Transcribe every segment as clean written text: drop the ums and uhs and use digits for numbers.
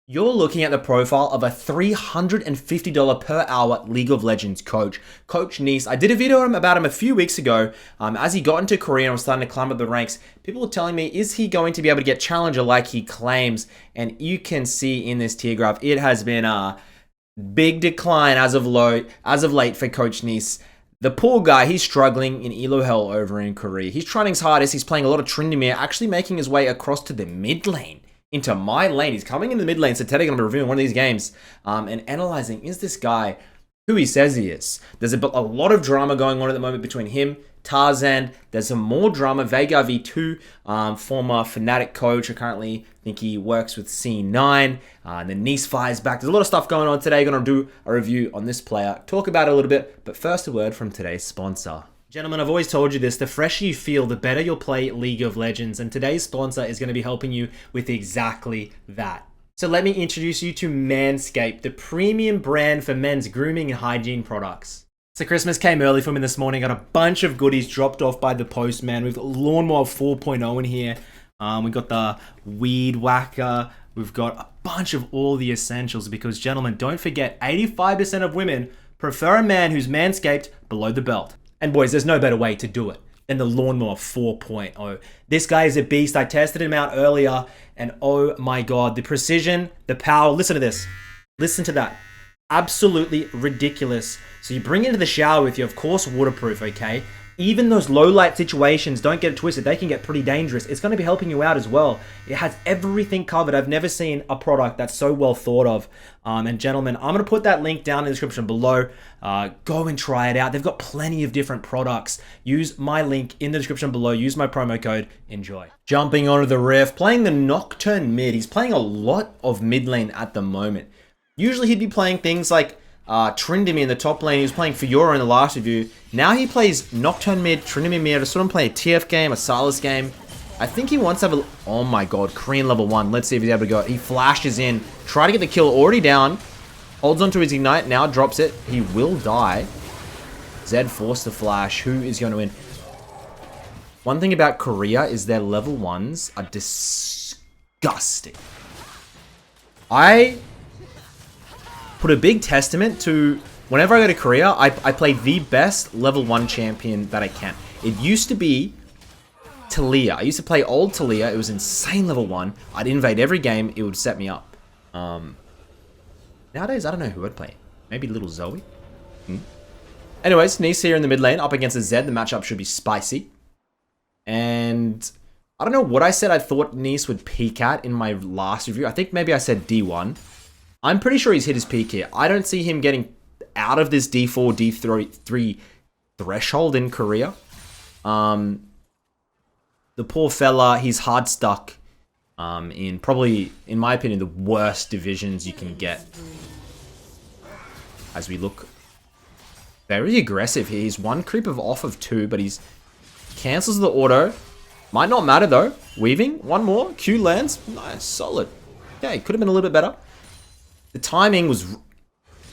You're looking at the profile of a $350 per hour League of Legends coach, Coach Neace. I did a video about him a few weeks ago. As he got into Korea and was starting to climb up the ranks, people were telling me, is he going to be able to get Challenger like he claims? And you can see in this tier graph, it has been a big decline as of late for Coach Neace. The poor guy, he's struggling in Elo Hell over in Korea. He's trying his hardest. He's playing a lot of Tryndamere, actually making his way across to the mid lane. Into my lane. He's coming in the mid lane, so Teddy going to be reviewing one of these games and analyzing, is this guy who he says he is? There's a lot of drama going on at the moment between him, Tarzan. There's some more drama. Vega V2, former Fnatic coach. I currently think he works with C9. And then Neace fires back. There's a lot of stuff going on today. Going to do a review on this player, talk about it a little bit. But first, a word from today's sponsor. Gentlemen, I've always told you this, the fresher you feel, the better you'll play League of Legends, and today's sponsor is going to be helping you with exactly that. So let me introduce you to Manscaped, the premium brand for men's grooming and hygiene products. So Christmas came early for me this morning, got a bunch of goodies dropped off by the postman. We've got Lawnmower 4.0 in here, we've got the Weed Whacker, we've got a bunch of all the essentials because, gentlemen, don't forget, 85% of women prefer a man who's manscaped below the belt. And boys, there's no better way to do it than the Lawnmower 4.0. This guy is a beast. I tested him out earlier, and oh my god, the precision, the power. Listen to this. Listen to that. Absolutely ridiculous. So you bring it into the shower with you, of course, waterproof, okay? Even those low light situations, don't get it twisted, they can get pretty dangerous. It's going to be helping you out as well. It has everything covered. I've never seen a product that's so well thought of. And gentlemen, I'm going to put that link down in the description below. Go and try it out. They've got plenty of different products. Use my link in the description below. Use my promo code. Enjoy. Jumping onto the Rift, playing the Nocturne mid. He's playing a lot of mid lane at the moment. Usually he'd be playing things like Tryndamere in the top lane. He was playing Fiora in the last review. Now he plays Nocturne mid, Tryndamere mid. I saw him play a TF game, a Sylas game. I think he wants to have a... Oh my god, Korean level 1. Let's see if he's able to go. He flashes in. Try to get the kill. Already down. Holds onto his Ignite. Now drops it. He will die. Zed forced to flash. Who is going to win? One thing about Korea is their level 1s are disgusting. I put a big testament to... Whenever I go to Korea, I play the best level 1 champion that I can. It used to be Talia. I used to play old Talia. It was insane level 1. I'd invade every game. It would set me up. Nowadays, I don't know who I'd play. Maybe little Zoe? Anyways, Neace here in the mid lane, up against a Zed. The matchup should be spicy. And I don't know what I said I thought Neace would peak at in my last review. I think maybe I said D1. I'm pretty sure he's hit his peak here. I don't see him getting out of this D4, D3 threshold in Korea. The poor fella, he's hard stuck in probably, in my opinion, the worst divisions you can get. As we look very aggressive here. He's one creep off of 2, but he's cancels the auto. Might not matter though. Weaving, one more. Q lands. Nice, solid. Okay, could have been a little bit better. The timing was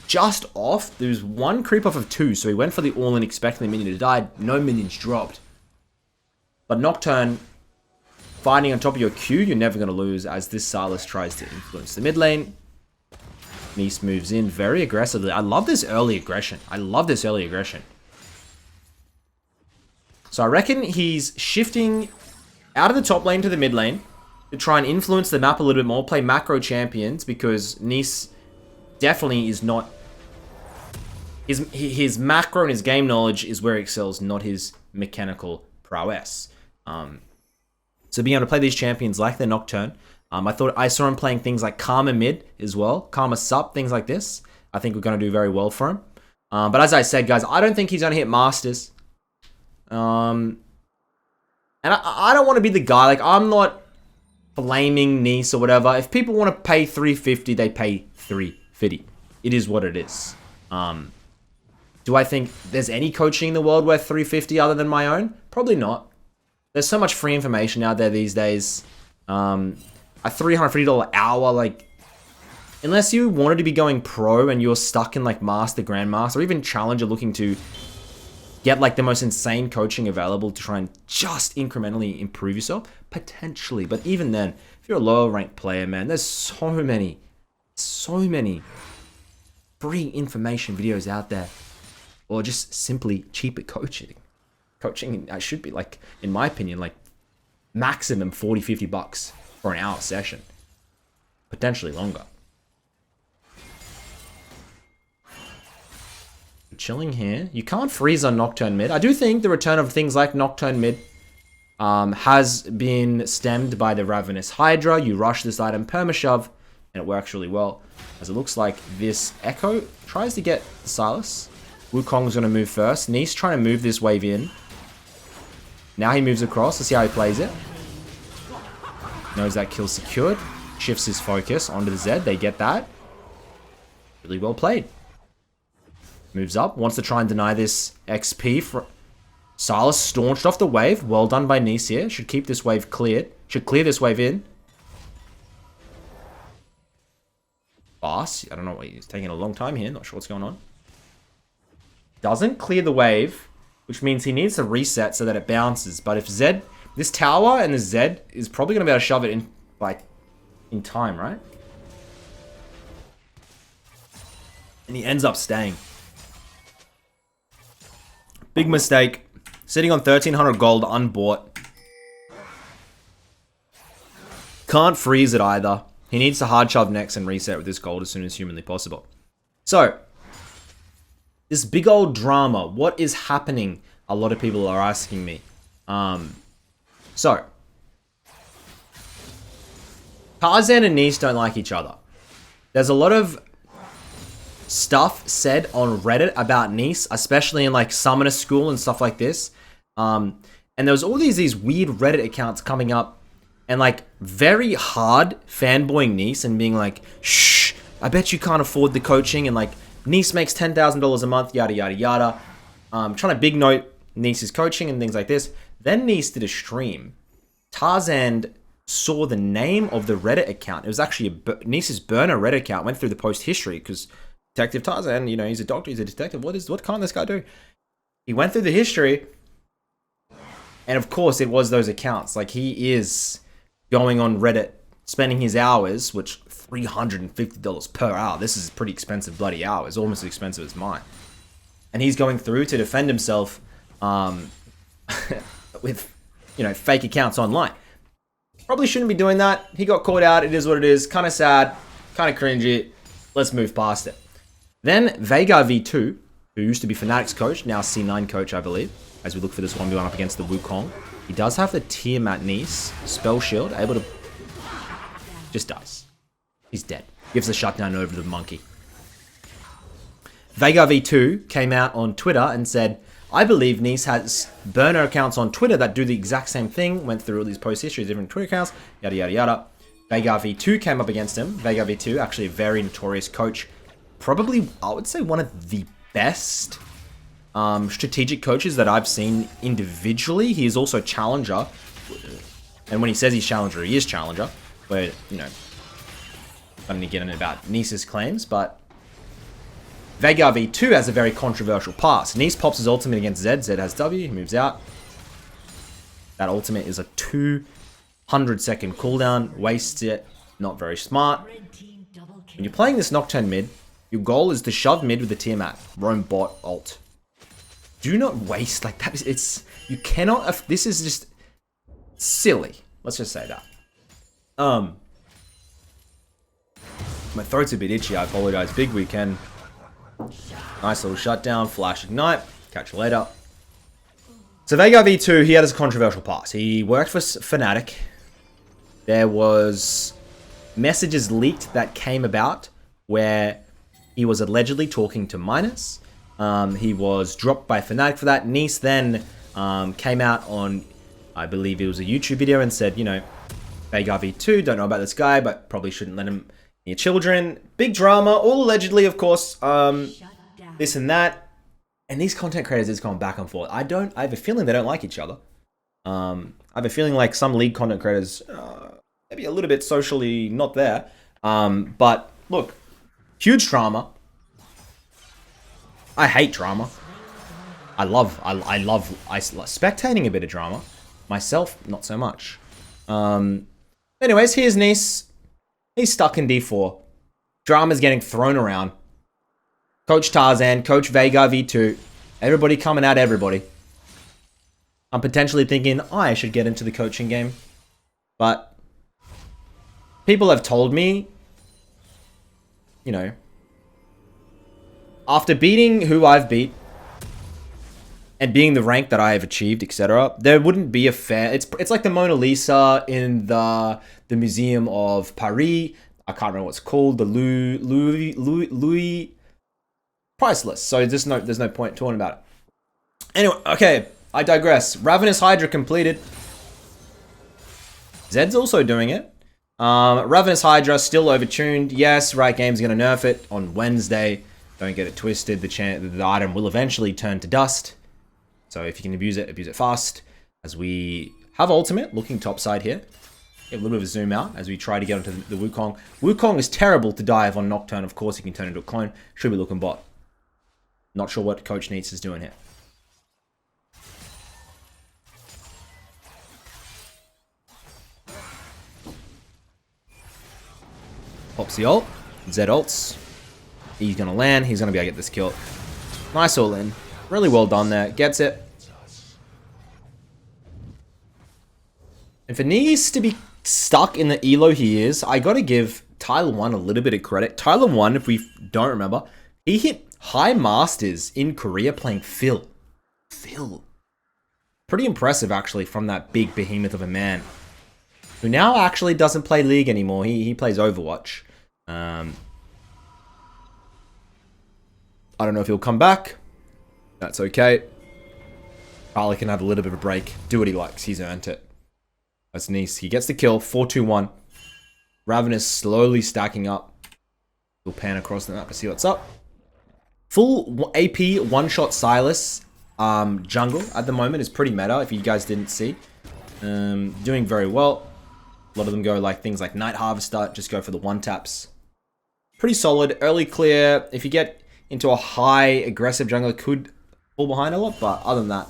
just off. There was one creep off of 2, so he went for the all-in expecting the minion to die. No minions dropped. But Nocturne, fighting on top of your Q, you're never going to lose as this Sylas tries to influence the mid lane. Neace moves in very aggressively. I love this early aggression. I love this early aggression. So I reckon he's shifting out of the top lane to the mid lane to try and influence the map a little bit more, play macro champions, because Neace definitely is not... His macro and his game knowledge is where he excels, not his mechanical prowess. So being able to play these champions like the Nocturne, I saw him playing things like Karma mid as well, Karma sup, things like this. I think we're going to do very well for him. But as I said, guys, I don't think he's going to hit Masters. And I don't want to be the guy, like, I'm not blaming Neace or whatever. If people want to pay $350, they pay $350. It is what it is. Do I think there's any coaching in the world worth $350 other than my own? Probably not. There's so much free information out there these days. A $350 hour, like, unless you wanted to be going pro and you're stuck in like Master, Grandmaster, or even Challenger looking to get like the most insane coaching available to try and just incrementally improve yourself, potentially. But even then, if you're a lower ranked player, man, there's so many So many free information videos out there, or just simply cheaper coaching. Coaching, I should be like, in my opinion, like maximum 40, 50 bucks for an hour session, potentially longer. Chilling here. You can't freeze on Nocturne mid. I do think the return of things like Nocturne mid has been stemmed by the Ravenous Hydra. You rush this item perma-shove, and it works really well. As it looks like this Echo tries to get Silas. Wukong's going to move first. Neace trying to move this wave in. Now he moves across. Let's see how he plays it. Knows that kill's secured. Shifts his focus onto the Zed. They get that. Really well played. Moves up. Wants to try and deny this XP. For Silas staunched off the wave. Well done by Neace here. Should keep this wave cleared. Should clear this wave in. Fast. I don't know. He's taking a long time here. Not sure what's going on. Doesn't clear the wave, which means he needs to reset so that it bounces. But if Zed, this tower and the Zed is probably going to be able to shove it in, like, in time, right? And he ends up staying. Big mistake. Sitting on 1,300 gold unbought. Can't freeze it either. He needs to hard shove next and reset with this gold as soon as humanly possible. So, this big old drama. What is happening? A lot of people are asking me. So, Tarzan and Neace don't like each other. There's a lot of stuff said on Reddit about Neace, especially in like Summoner School and stuff like this. And there was all these weird Reddit accounts coming up and like very hard fanboying Neace and being like, shh, I bet you can't afford the coaching, and like Neace makes $10,000 a month, yada yada yada. Trying to big note Neace's coaching and things like this. Then Neace did a stream. Tarzan saw the name of the Reddit account. It was actually Neace's burner Reddit account. Went through the post history because Detective Tarzan, you know, he's a doctor, he's a detective. What can't this guy do? He went through the history, and of course it was those accounts. Like, he is going on Reddit, spending his hours, which $350 per hour. This is a pretty expensive bloody hour. It's almost as expensive as mine. And he's going through to defend himself with, you know, fake accounts online. Probably shouldn't be doing that. He got caught out. It is what it is. Kind of sad. Kind of cringy. Let's move past it. Then Vega V2, who used to be Fnatic's coach, now C9 coach, I believe, as we look for this 1v1 up against the Wukong. He does have the Tiamat Neace, Spell Shield, able to... Just dies. He's dead. Gives the shutdown over to the monkey. Vega V2 came out on Twitter and said, I believe Neace has burner accounts on Twitter that do the exact same thing. Went through all these post histories, different Twitter accounts, yada yada yada. Vega V2 came up against him. Vega V2, actually a very notorious coach. Probably, I would say, one of the best strategic coaches that I've seen individually. He is also challenger. And when he says he's challenger, he is challenger. But, you know, I don't need to get into about Neace's claims, but Vega V2 has a very controversial past. Neace pops his ultimate against Zed. Zed has W. He moves out. That ultimate is a 200-second cooldown. Wastes it. Not very smart. When you're playing this Nocturne mid, your goal is to shove mid with the Tiamat. Roam bot ult. Do not waste like that. It's... You cannot... This is just silly. Let's just say that. My throat's a bit itchy. I apologize. Big weekend. Nice little shutdown. Flash ignite. Catch you later. So Vega V2, he had his controversial past. He worked for Fnatic. There was messages leaked that came about where he was allegedly talking to minors. He was dropped by Fnatic for that. Neace then came out on, I believe it was a YouTube video, and said, you know, Vega V2, don't know about this guy, but probably shouldn't let him near children. Big drama, all allegedly, of course. This and that. And these content creators is going back and forth. I have a feeling they don't like each other. I have a feeling like some league content creators, maybe a little bit socially not there. But look, huge drama. I hate drama. I love spectating a bit of drama. Myself, not so much. Anyways, here's Neace. He's stuck in D4. Drama's getting thrown around. Coach Tarzan, Coach Vega V2. Everybody coming at everybody. I'm potentially thinking I should get into the coaching game. But people have told me, you know, after beating who I've beat and being the rank that I have achieved, etc., there wouldn't be a fair... It's like the Mona Lisa in the Museum of Paris. I can't remember what it's called. The Louis priceless. So there's no point talking about it. Anyway, okay, I digress. Ravenous Hydra completed. Zed's also doing it. Ravenous Hydra still overtuned. Yes, Riot Games gonna nerf it on Wednesday. Don't get it twisted. The item will eventually turn to dust. So if you can abuse it fast. As we have ultimate, looking topside here. Get a little bit of a zoom out as we try to get onto the Wukong. Wukong is terrible to dive on Nocturne. Of course, he can turn into a clone. Should be looking bot. Not sure what Coach Neace is doing here. Pops the ult. Zed ults. He's going to land. He's going to be able to get this kill. Nice all in. Really well done there. Gets it. And for Neace to be stuck in the elo he is, I got to give Tyler 1 a little bit of credit. Tyler 1, if we don't remember, he hit high masters in Korea playing Phil. Pretty impressive, actually, from that big behemoth of a man. Who now actually doesn't play League anymore. He plays Overwatch. I don't know if he'll come back. That's okay. Charlie can have a little bit of a break. Do what he likes. He's earned it. That's Neace. He gets the kill. 4-2-1. Ravenous slowly stacking up. We'll pan across the map to see what's up. Full AP one-shot Silas jungle at the moment is pretty meta, if you guys didn't see. Doing very well. A lot of them go like things like Night Harvester, just go for the one-taps. Pretty solid. Early clear. If you get into a high aggressive jungler, could fall behind a lot, but other than that,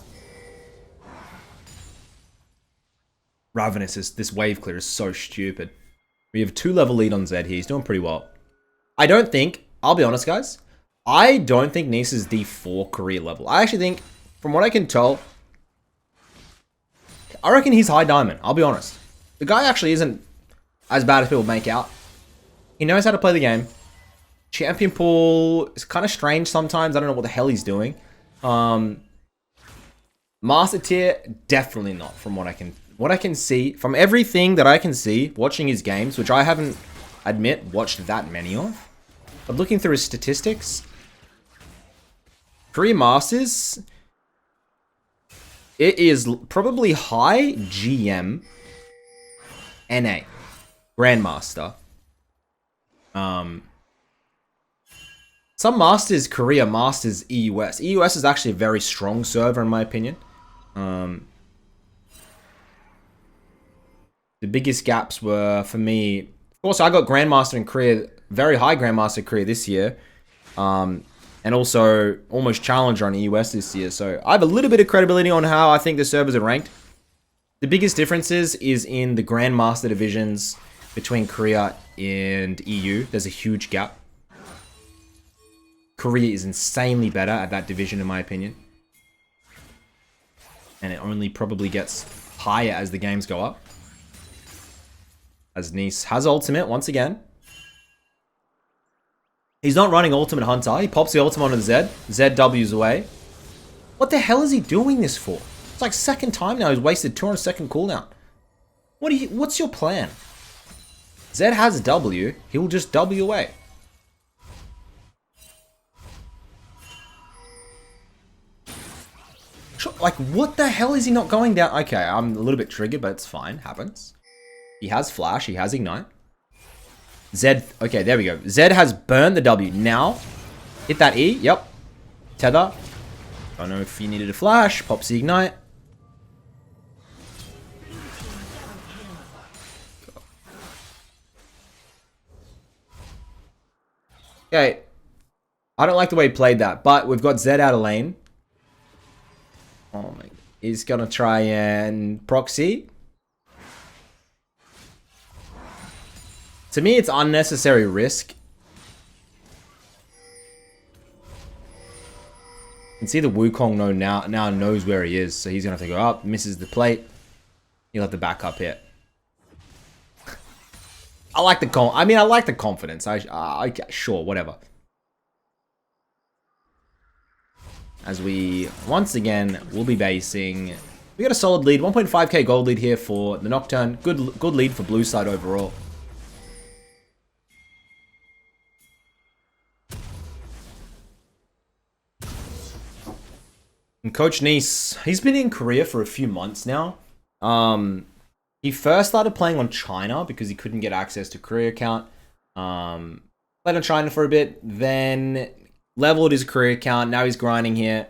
Ravenous this wave clear is so stupid. We have 2-level lead on Zed here. He's doing pretty well. I don't think, I'll be honest, guys, I don't think Neace is D4 career level. I actually think, from what I can tell, I reckon he's high diamond. I'll be honest. The guy actually isn't as bad as people make out. He knows how to play the game. Champion pool is kind of strange sometimes. I don't know what the hell he's doing. Master tier, definitely not from what I can see. From everything that I can see, watching his games, which I haven't, admit, watched that many of. But looking through his statistics, Career Masters, it is probably high GM, NA, Grandmaster. Some Masters, Korea Masters, EUS. EUS is actually a very strong server in my opinion. The biggest gaps were, for me, of course, I got Grandmaster in Korea, very high Grandmaster Korea this year. And also almost Challenger on EUS this year. So I have a little bit of credibility on how I think the servers are ranked. The biggest differences is in the Grandmaster divisions between Korea and EU. There's a huge gap. Korea is insanely better at that division in my opinion. And it only probably gets higher as the games go up. As Neace has ultimate once again. He's not running Ultimate Hunter. He pops the ultimate onto the Zed. Zed W's away. What the hell is he doing this for? It's like second time now he's wasted 200-second cooldown. What's your plan? Zed has a W. He will just W away. Like, what the hell is he not going down? Okay, I'm a little bit triggered, but it's fine. Happens. He has Flash. He has Ignite. Zed, okay, there we go. Zed has burned the W. Now, hit that E. Yep. Tether. Don't know if he needed a flash. Pops the Ignite. Okay. I don't like the way he played that, but we've got Zed out of lane. Oh my. He's going to try and proxy. To me, it's unnecessary risk. can see the Wukong now knows where he is, so he's gonna have to go up. Misses the plate. He'll have to back up here. I like the I like the confidence. Sure, whatever. As we once again will be basing. We got a solid lead, 1.5k gold lead here for the Nocturne. Good lead for blue side overall. And Coach Neace, he's been in Korea for a few months now. He first started playing on China because he couldn't get access to Korea account. Played on China for a bit, then leveled his Korea account. Now he's grinding here.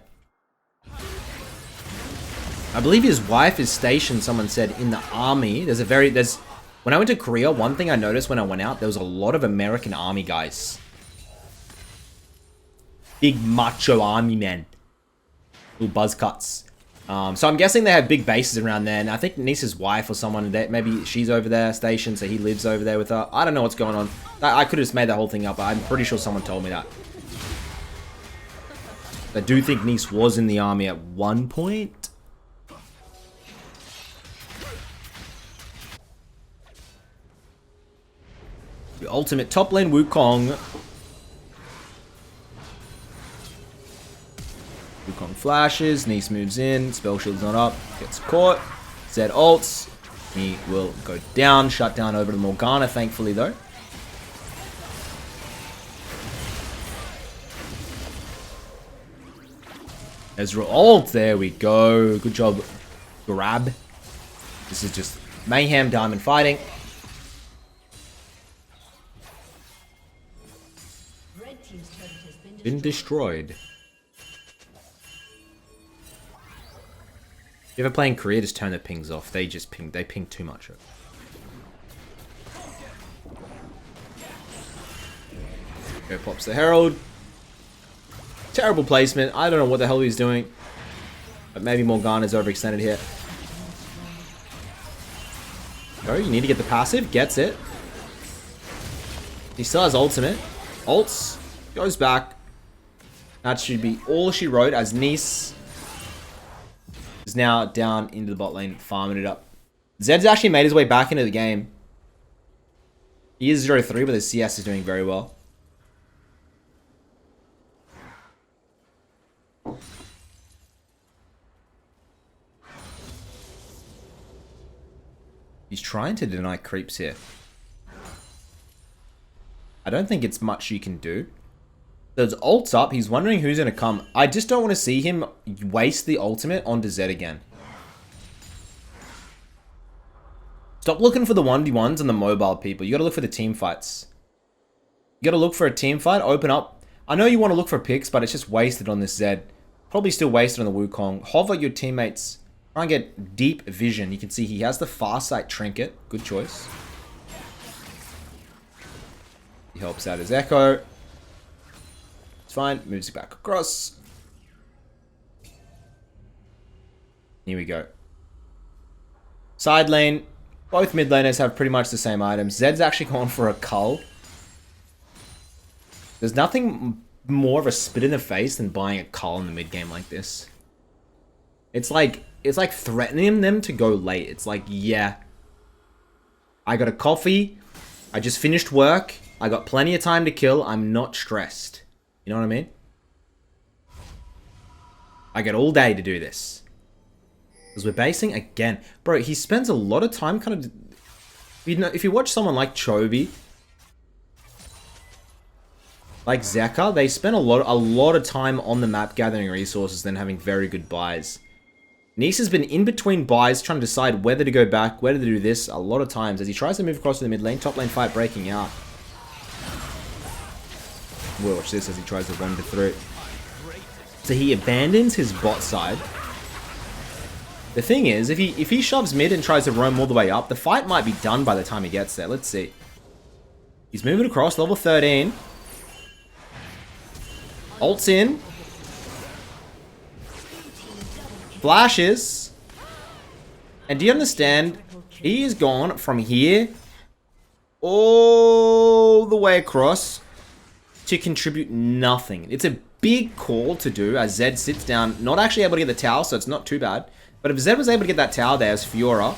I believe his wife is stationed, someone said, in the army. When I went to Korea, one thing I noticed when I went out, there was a lot of American army guys. Big macho army men. Little buzz cuts. So I'm guessing they have big bases around there, and I think Neace's wife or someone, maybe she's over there stationed, so he lives over there with her. I don't know what's going on. I could have just made that whole thing up, but I'm pretty sure someone told me that. I do think Neace was in the army at one point. The ultimate top lane Wukong. Wukong flashes, Neace moves in, spell shield's not up, gets caught. Zed ults, he will go down, shut down over to Morgana, thankfully though. Ezreal ult, there we go, good job, grab. This is just mayhem, diamond fighting. Been destroyed. If you're ever playing Korea, just turn the pings off. They ping too much. Go pops the Herald. Terrible placement. I don't know what the hell he's doing. But maybe Morgana's overextended here. Go, you need to get the passive. Gets it. He still has ultimate. Ults. Goes back. That should be all she wrote as Neace is now down into the bot lane, farming it up. Zed's actually made his way back into the game. He is 0-3, but his CS is doing very well. He's trying to deny creeps here. I don't think it's much you can do. There's ults up. He's wondering who's going to come. I just don't want to see him waste the ultimate onto Zed again. Stop looking for the 1v1s and the mobile people. You got to look for the team fights. You got to look for a team fight. Open up. I know you want to look for picks, but it's just wasted on this Zed. Probably still wasted on the Wukong. Hover your teammates. Try and get deep vision. You can see he has the Farsight trinket. Good choice. He helps out his Echo. Fine, moves it back across. Here we go. Side lane. Both mid laners have pretty much the same items. Zed's actually gone for a cull. There's nothing more of a spit in the face than buying a cull in the mid game like this. It's like threatening them to go late. It's like, yeah, I got a coffee. I just finished work. I got plenty of time to kill. I'm not stressed. You know what I mean? I get all day to do this. Because we're basing again. Bro, he spends a lot of time kind of... You know, if you watch someone like Chovy, like Zeka, they spend a lot of time on the map gathering resources, then having very good buys. Neace has been in between buys, trying to decide whether to go back, whether to do this a lot of times as he tries to move across to the mid lane. Top lane fight breaking out. We'll watch this as he tries to wander through. So he abandons his bot side. The thing is, if he shoves mid and tries to roam all the way up, the fight might be done by the time he gets there. Let's see. He's moving across, level 13. Ults in. Flashes. And do you understand? He is gone from here all the way across to contribute nothing. It's a big call to do as Zed sits down, not actually able to get the tower, so it's not too bad. But if Zed was able to get that tower there as Fiora,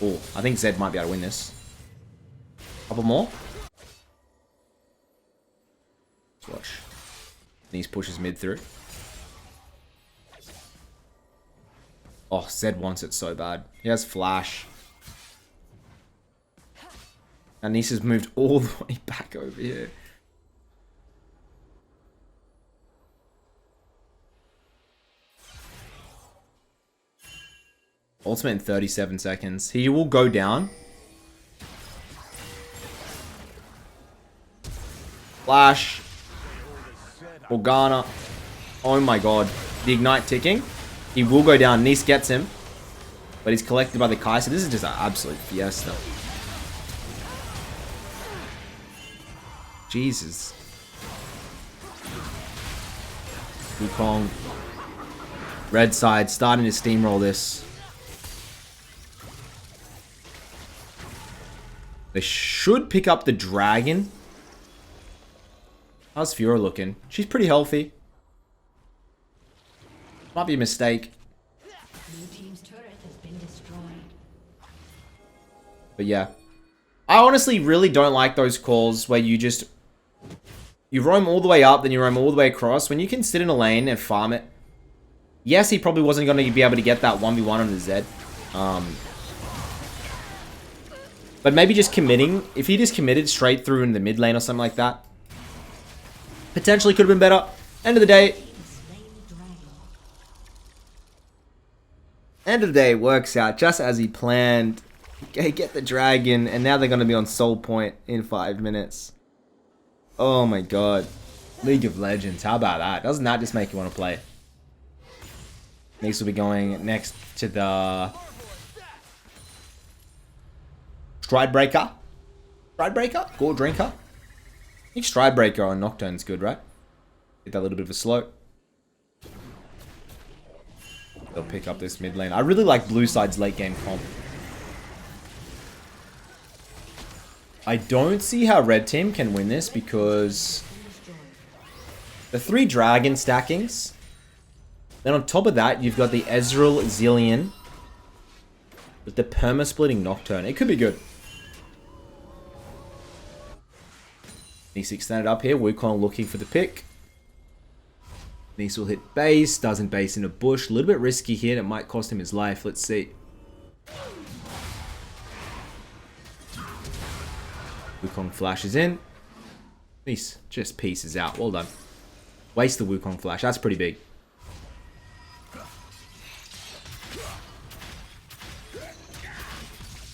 oh, I think Zed might be able to win this. Couple more. Let's watch. Neace pushes mid through. Oh, Zed wants it so bad. He has flash. And Neace has moved all the way back over here. Ultimate in 37 seconds. He will go down. Flash. Organa. Oh my god. The Ignite ticking. He will go down. Neace gets him. But he's collected by the Kai. So this is just an absolute fiesta. Jesus. Wukong. Red side starting to steamroll this. They should pick up the dragon. How's Fiora looking? She's pretty healthy. Might be a mistake. Blue team's turret has been destroyed. But yeah. I honestly really don't like those calls where you just... You roam all the way up, then you roam all the way across. When you can sit in a lane and farm it. Yes, he probably wasn't going to be able to get that 1v1 on the Zed. But maybe just committing. If he just committed straight through in the mid lane or something like that. Potentially could have been better. End of the day. End of the day, it works out just as he planned. Okay, get the dragon, and now they're going to be on soul point in 5 minutes. Oh my god. League of Legends, how about that? Doesn't that just make you want to play? Next will be going next to the... Stridebreaker? Stridebreaker? Gore Drinker? I think Stridebreaker on Nocturne's good, right? Get that little bit of a slow. They'll pick up this mid lane. I really like blue side's late game comp. I don't see how red team can win this because the 3 dragon stackings. Then on top of that, you've got the Ezreal Zillion with the perma-splitting Nocturne. It could be good. Neace extended up here. Wukong looking for the pick. Neace will hit base. Doesn't base in a bush. A little bit risky here. That might cost him his life. Let's see. Wukong flashes in. Neace just pieces out. Well done. Waste the Wukong flash. That's pretty big.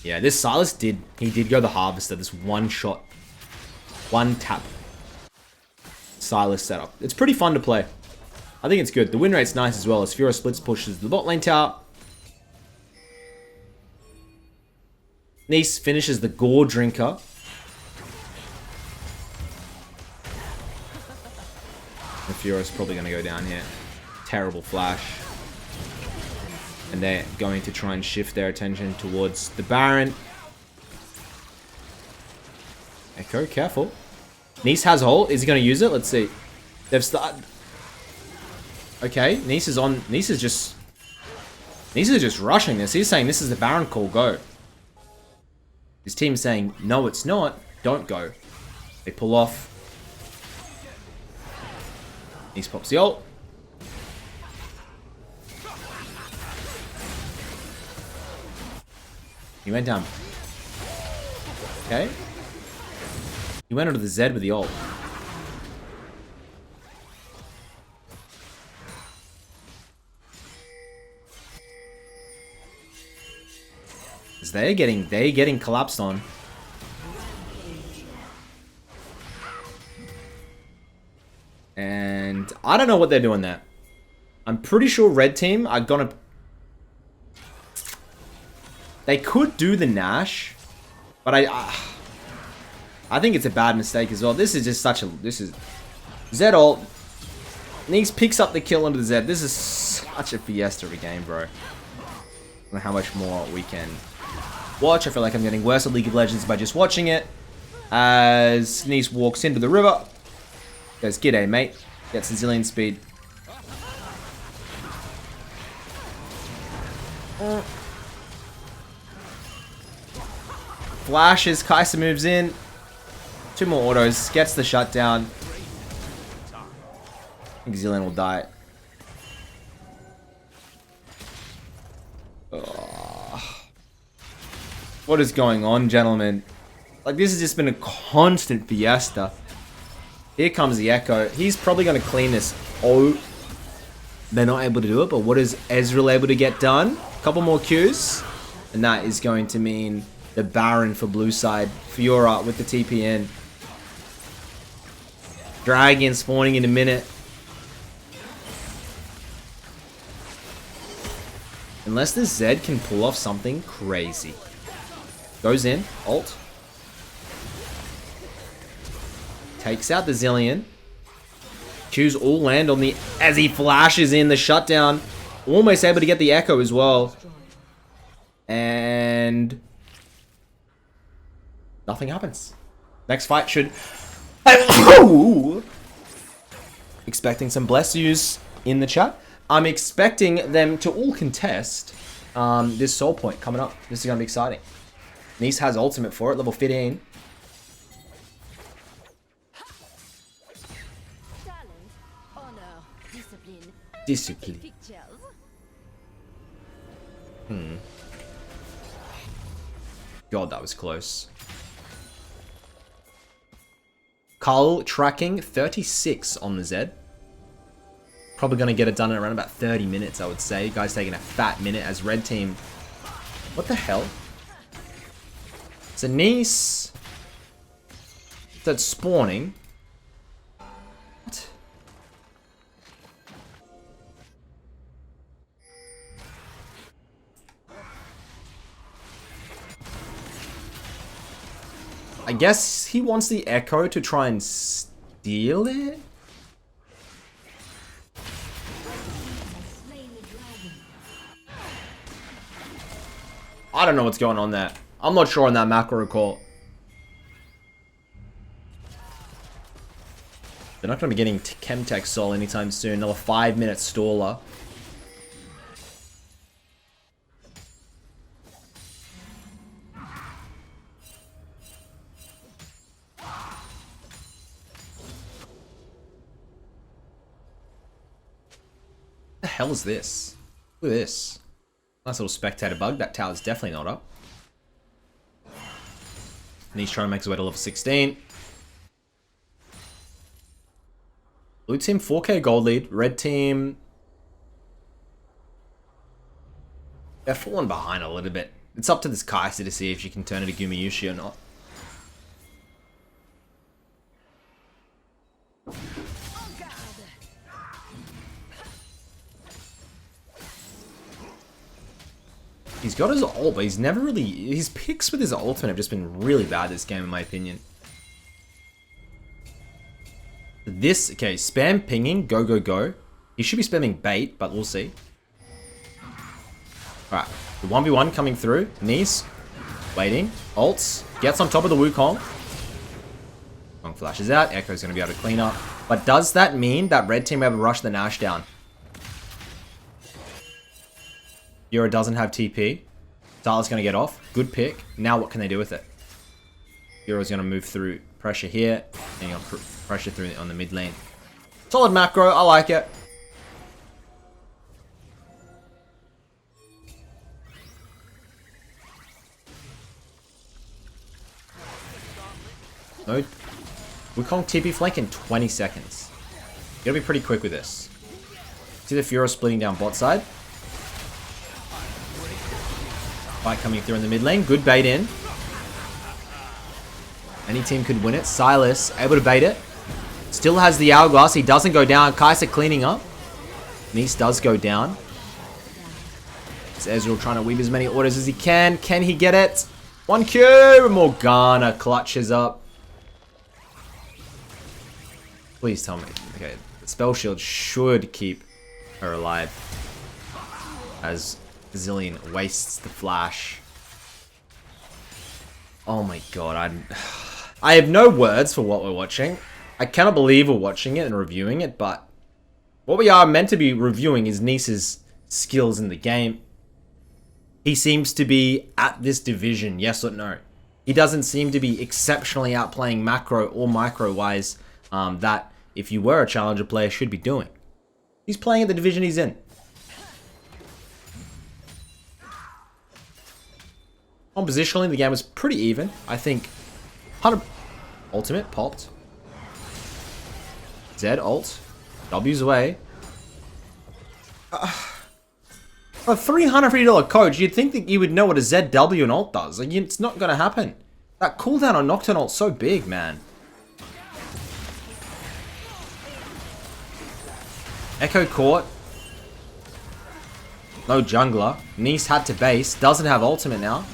Yeah, this Silas did go the Harvester. This one shot. One tap. Silas setup. It's pretty fun to play. I think it's good. The win rate's nice as well as Fiora splits pushes the bot lane tower. Neace finishes the Gore Drinker. The Fiora's probably going to go down here. Terrible flash. And they're going to try and shift their attention towards the Baron. Echo, careful. Neace has ult. Is he going to use it? Let's see. They've started... Okay, Neace is on... Neace is just rushing this. He's saying this is the Baron call, go. His team's saying, no it's not, don't go. They pull off. Neace pops the ult. He went down. Okay. He went onto the Zed with the ult. They're getting collapsed on. And I don't know what they're doing there. I'm pretty sure red team are gonna... They could do the Nash, but I think it's a bad mistake as well. This is just such a... This is... Zed ult. Neace picks up the kill onto the Zed. This is such a fiesta of a game, bro. I don't know how much more we can watch. I feel like I'm getting worse at League of Legends by just watching it. As Neace walks into the river. Goes, g'day, mate. Gets a zillion speed. Flashes, Kai'Sa moves in. 2 more autos, gets the shutdown. I think Zillion will die. What is going on, gentlemen? Like, this has just been a constant fiesta. Here comes the Echo. He's probably going to clean this. Oh, they're not able to do it, but what is Ezreal able to get done? A couple more Qs. And that is going to mean the Baron for blue side. Fiora with the TPN. Dragon spawning in a minute. Unless this Zed can pull off something crazy. Goes in. Ult. Takes out the Zillion. Q's all land on the... As he flashes in the shutdown. Almost able to get the Echo as well. And... nothing happens. Next fight should... Expecting some bless yous in the chat. I'm expecting them to all contest this soul point coming up. This is going to be exciting. Neace has ultimate for it, level 15. Talent, honor, discipline. Discipline. God, that was close. Carl tracking 36 on the Zed. Probably going to get it done in around about 30 minutes, I would say. Guys taking a fat minute as red team. What the hell? It's a Neace that's spawning. What? I guess he wants the Echo to try and steal it? I don't know what's going on there. I'm not sure on that macro call. They're not going to be getting Chemtech Soul anytime soon. Another 5-minute staller. What the hell is this? Look at this. Nice little spectator bug. That tower's definitely not up. And he's trying to make his way to level 16. Blue team 4k gold lead. Red team... they're falling behind a little bit. It's up to this Kai'Sa to see if she can turn it to Gumayushi or not. He's got his ult, but he's never really... his picks with his ultimate have just been really bad this game, in my opinion. This... okay, spam pinging, go, go, go. He should be spamming bait, but we'll see. Alright, the 1v1 coming through. Neace, waiting. Ults, gets on top of the Wukong. Wukong flashes out, Echo's going to be able to clean up. But does that mean that red team will be able to rush the Nash down? Fiora doesn't have TP. Darla's going to get off. Good pick. Now what can they do with it? Fiora's going to move through pressure here. And you'll pressure through on the mid lane. Solid macro. I like it. No. Wukong TP flank in 20 seconds. You gotta be pretty quick with this. See the Fiora splitting down bot side. Fight coming through in the mid lane. Good bait in. Any team could win it. Silas able to bait it. Still has the hourglass. He doesn't go down. Kai'Sa cleaning up. Neace does go down. It's Ezreal trying to weave as many orders as he can. Can he get it? 1Q! Morgana clutches up. Please tell me. Okay, the spell shield should keep her alive. As Zillion wastes the flash. Oh my god, I have no words for what we're watching. I cannot believe we're watching it and reviewing it, but what we are meant to be reviewing is Neace's skills in the game. He seems to be at this division, yes or no? He doesn't seem to be exceptionally outplaying macro or micro wise that if you were a challenger player should be doing. He's playing at the division he's in. Compositionally, the game was pretty even. I think 100 ultimate popped. Z ult. W's away. A $350 coach, you'd think that you would know what a ZW and ult does. Like, it's not going to happen. That cooldown on Nocturne ult's so big, man. Echo caught. No jungler. Neace had to base. Doesn't have ultimate now.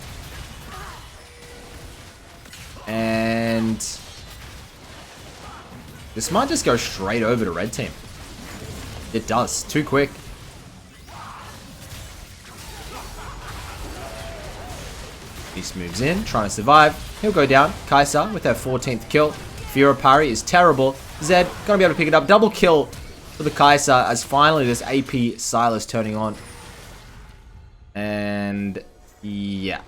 And this might just go straight over to red team. It does. Too quick. Neace moves in, trying to survive. He'll go down. Kai'Sa with her 14th kill. Fiora parry is terrible. Zed gonna be able to pick it up. Double kill for the Kai'Sa as finally this AP Silas turning on. And yeah.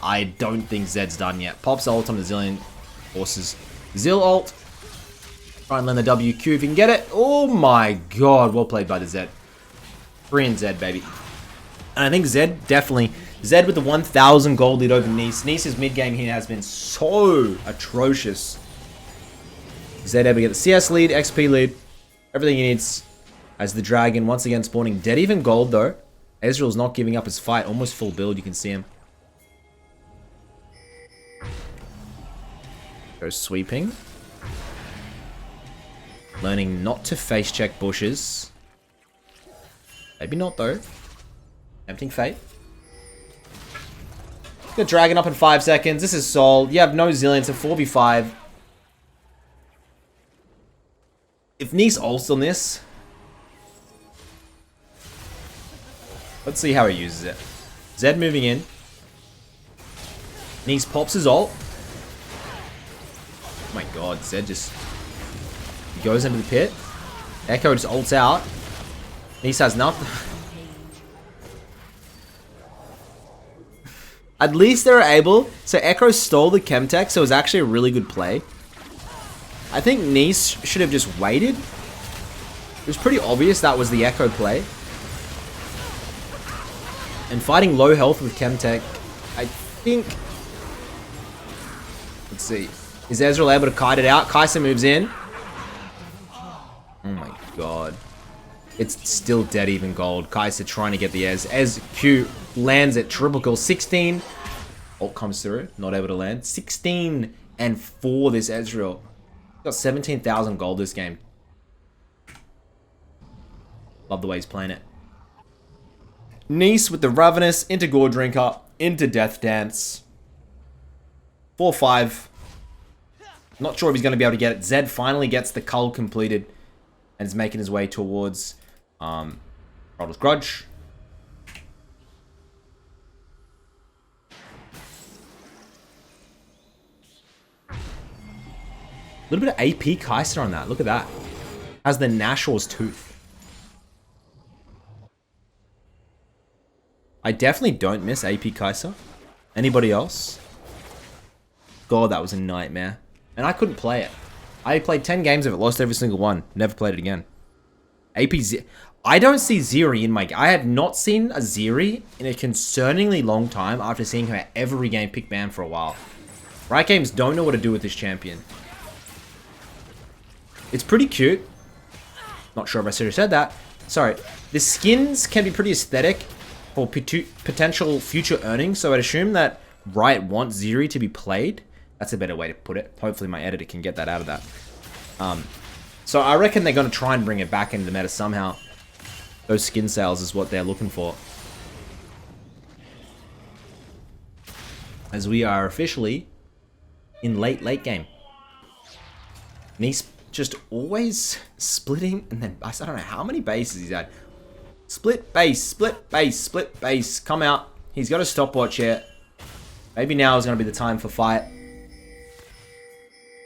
I don't think Zed's done yet. Pops ult on the Zillion forces. Zil ult. Try and land the WQ if you can get it. Oh my god. Well played by the Zed. 3 and Zed, baby. And I think Zed definitely... Zed with the 1,000 gold lead over Neace. Neace's mid-game here has been so atrocious. Zed able to get the CS lead, XP lead. Everything he needs as the Dragon once again spawning dead even gold though. Ezreal's not giving up his fight. Almost full build, you can see him. Goes sweeping. Learning not to face check bushes. Maybe not though. Tempting fate. Get Dragon up in 5 seconds. This is Sol. You have no Zillion. It's a 4v5. If Neace ults on this, let's see how he uses it. Zed moving in. Neace pops his ult. Oh my god, Zed just goes into the pit. Echo just ults out. Neace has nothing. At least they were able... So Echo stole the Chemtech, so it was actually a really good play. I think Neace should have just waited. It was pretty obvious that was the Echo play. And fighting low health with Chemtech, I think... Let's see. Is Ezreal able to kite it out? Kai'Sa moves in. Oh my god. It's still dead even gold. Kai'Sa trying to get the Ez. Ez Q lands at triple kill. 16. Ult comes through. Not able to land. 16 and 4 this Ezreal. Got 17,000 gold this game. Love the way he's playing it. Neace with the Ravenous into Gore Drinker into Death Dance. 4-5. Not sure if he's going to be able to get it. Zed finally gets the cull completed and is making his way towards Rodder's Grudge. A little bit of AP Kai'Sa on that. Look at that. Has the Nashor's Tooth. I definitely don't miss AP Kai'Sa. Anybody else? God, that was a nightmare. And I couldn't play it. I played 10 games of it, lost every single one. Never played it again. I don't see Ziri in my... I have not seen a Ziri in a concerningly long time after seeing her every game pick ban for a while. Riot Games don't know what to do with this champion. It's pretty cute. Not sure if I should have said that. Sorry. The skins can be pretty aesthetic for potential future earnings, so I'd assume that Riot wants Ziri to be played. That's a better way to put it. Hopefully my editor can get that out of that. So I reckon they're going to try and bring it back into the meta somehow. Those skin sales is what they're looking for. As we are officially in late game. Neace just always splitting, and then I don't know how many bases he's had. Split base, split base, split base. Come out. He's got a stopwatch here. Maybe now is going to be the time for fight.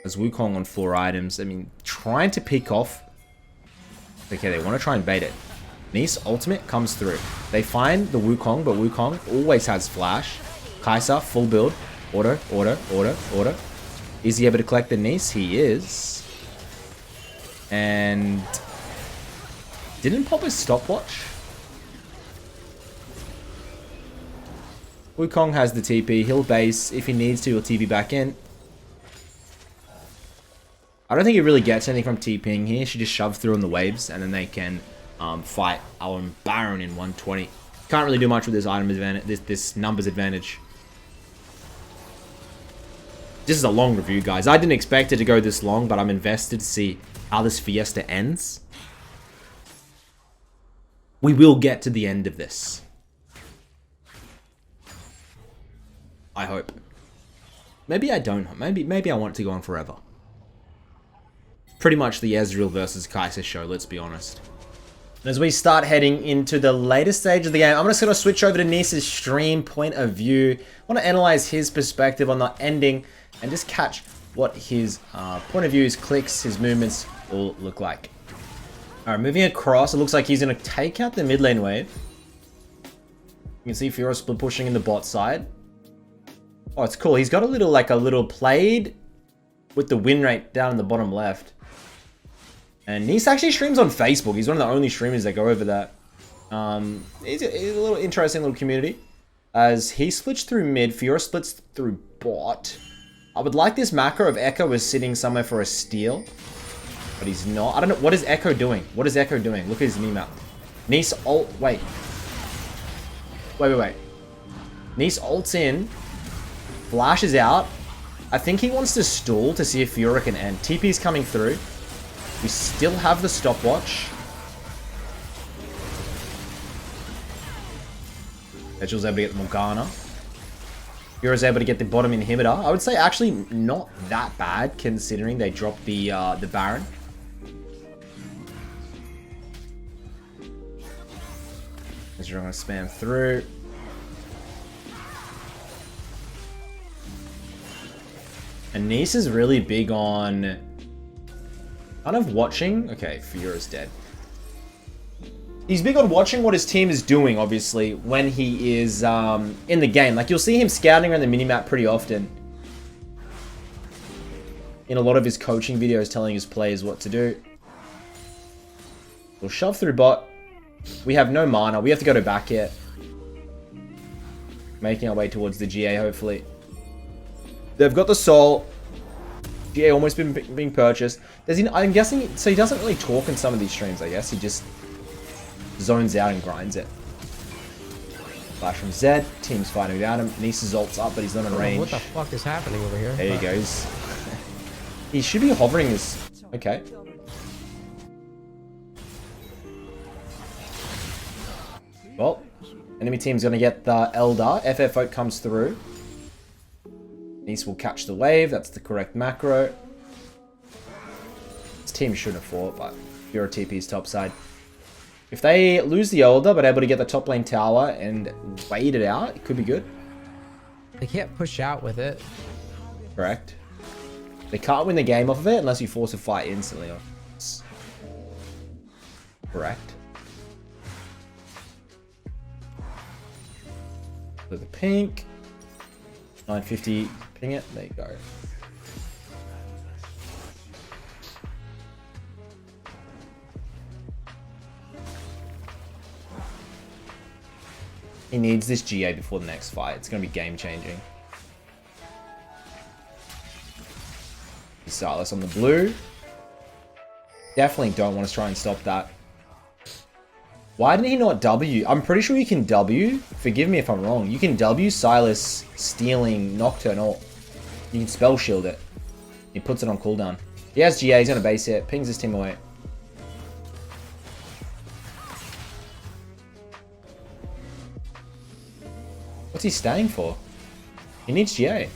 There's Wukong on 4 items. I mean, trying to pick off. Okay, they want to try and bait it. Neace ultimate comes through. They find the Wukong, but Wukong always has flash. Kai'Sa, full build. Order. Is he able to collect the Neace? He is. And didn't pop his stopwatch. Wukong has the TP. He'll base. If he needs to, he'll TP back in. I don't think he really gets anything from TPing here. She just shove through on the waves, and then they can fight our Baron in 120. Can't really do much with this item advantage, this numbers advantage. This is a long review, guys. I didn't expect it to go this long, but I'm invested to see how this Fiesta ends. We will get to the end of this. I hope. Maybe I don't. Maybe I want it to go on forever. Pretty much the Ezreal versus Kai'Sa show, let's be honest. As we start heading into the later stage of the game, I'm just going to switch over to Neace's stream point of view. I want to analyze his perspective on the ending and just catch what his point of view, his clicks, his movements all look like. Alright, moving across, it looks like he's going to take out the mid lane wave. You can see Fiora split pushing in the bot side. Oh, it's cool. He's got a little plaid with the win rate down in the bottom left. And Neace actually streams on Facebook. He's one of the only streamers that go over that. He's a little interesting little community. As he splits through mid, Fiora splits through bot. I would like this macro if Echo was sitting somewhere for a steal. But he's not. I don't know. What is Echo doing? What is Echo doing? Look at his meme map. Neace ult. Wait. Neace ults in. Flashes out. I think he wants to stall to see if Fiora can end. TP's coming through. We still have the stopwatch. Edgel's able to get the Morgana. Fiora's able to get the bottom inhibitor. I would say actually not that bad considering they dropped the Baron. As you're going to spam through. And Neace is really big on kind of watching. Okay, Fiora's dead. He's big on watching what his team is doing, obviously, when he is in the game. Like, you'll see him scouting around the minimap pretty often. In a lot of his coaching videos, telling his players what to do. We'll shove through bot. We have no mana. We have to go to back here. Making our way towards the GA, hopefully. They've got the soul. GA almost being purchased. I'm guessing, so he doesn't really talk in some of these streams, I guess. He just zones out and grinds it. Flash from Zed. Team's fighting without him. Neace's ult's up, but he's not in range. What the fuck is happening over here? There he goes. He should be hovering his... Okay. Well, enemy team's going to get the Elder. FF Vote comes through. Neace will catch the wave. That's the correct macro. This team shouldn't have fought, but Fiora TP's top side. If they lose the Elder, but able to get the top lane tower and wait it out, it could be good. They can't push out with it. Correct. They can't win the game off of it unless you force a fight instantly. Correct. So the pink. 950. Ping it. There you go. He needs this GA before the next fight. It's going to be game changing. Silas on the blue. Definitely don't want to try and stop that. Why didn't he not W? I'm pretty sure you can W. Forgive me if I'm wrong. You can W Silas stealing Nocturne ult. You can spell shield it. He puts it on cooldown. He has GA. He's going to base it. Pings his team away. What's he staying for? He needs GA.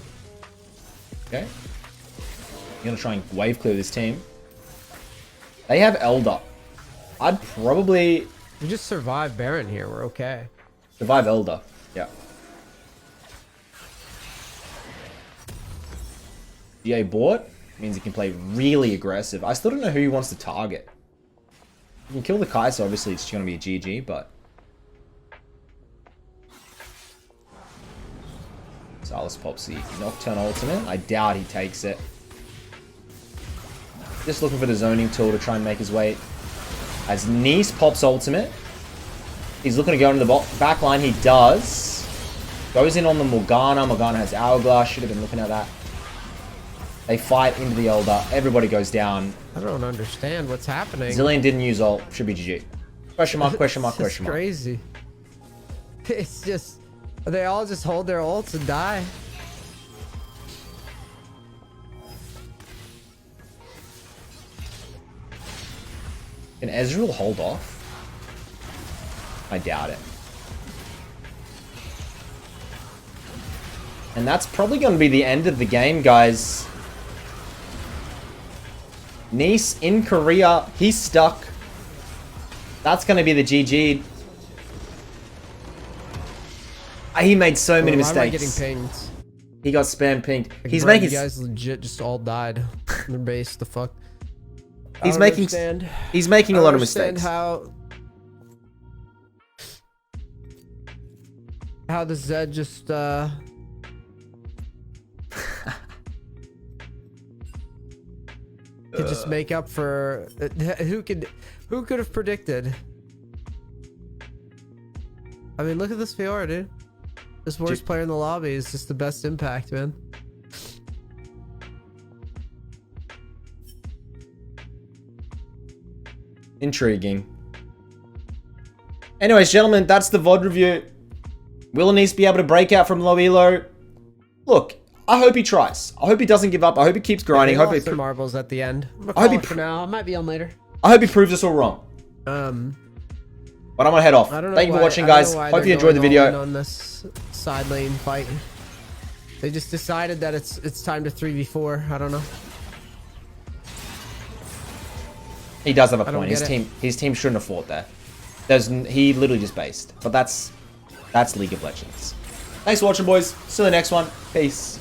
Okay. I'm going to try and wave clear this team. They have Elder. I'd probably... We just survive Baron here. We're okay. Survive Elder. Yeah. GA bought. Means he can play really aggressive. I still don't know who he wants to target. You can kill the Kai, so obviously it's going to be a GG, but... Silas pops the Nocturne ultimate. I doubt he takes it. Just looking for the zoning tool to try and make his way. As Neace pops ultimate. He's looking to go into the back line. He does. Goes in on the Morgana. Morgana has Hourglass. Should have been looking at that. They fight into the Elder. Everybody goes down. I don't understand what's happening. Zillion didn't use ult. Should be GG. Question mark, question mark, It's question mark. crazy. It's just... They all just hold their ults and die. Can Ezreal hold off? I doubt it. And that's probably going to be the end of the game, guys. Neace in Korea. He's stuck. That's going to be the GG. He made so many mistakes. Why am I getting pinged? He got spam pinged. Like, He's bro, making... You guys legit just all died. On their base. The fuck? He's making a lot of mistakes. How the Zed just could just make up for who could have predicted? I mean, look at this Fiora, dude. This worst player in the lobby is just the best impact, man. Intriguing. Anyways, gentlemen, that's the VOD review. Will Neace be able to break out from low elo? Look, I hope he tries. I hope he doesn't give up. I hope he keeps grinding. They I hope lost he their marbles at the end. I hope he for now. I might be on later. I hope he proves us all wrong. But I'm gonna head off. Thank you for watching, guys. Hope you enjoyed the video. On this side lane fight, they just decided that it's time to 3v4. I don't know. He does have a point. His team shouldn't have fought there. He literally just based. But that's League of Legends. Thanks for watching, boys. See you in the next one. Peace.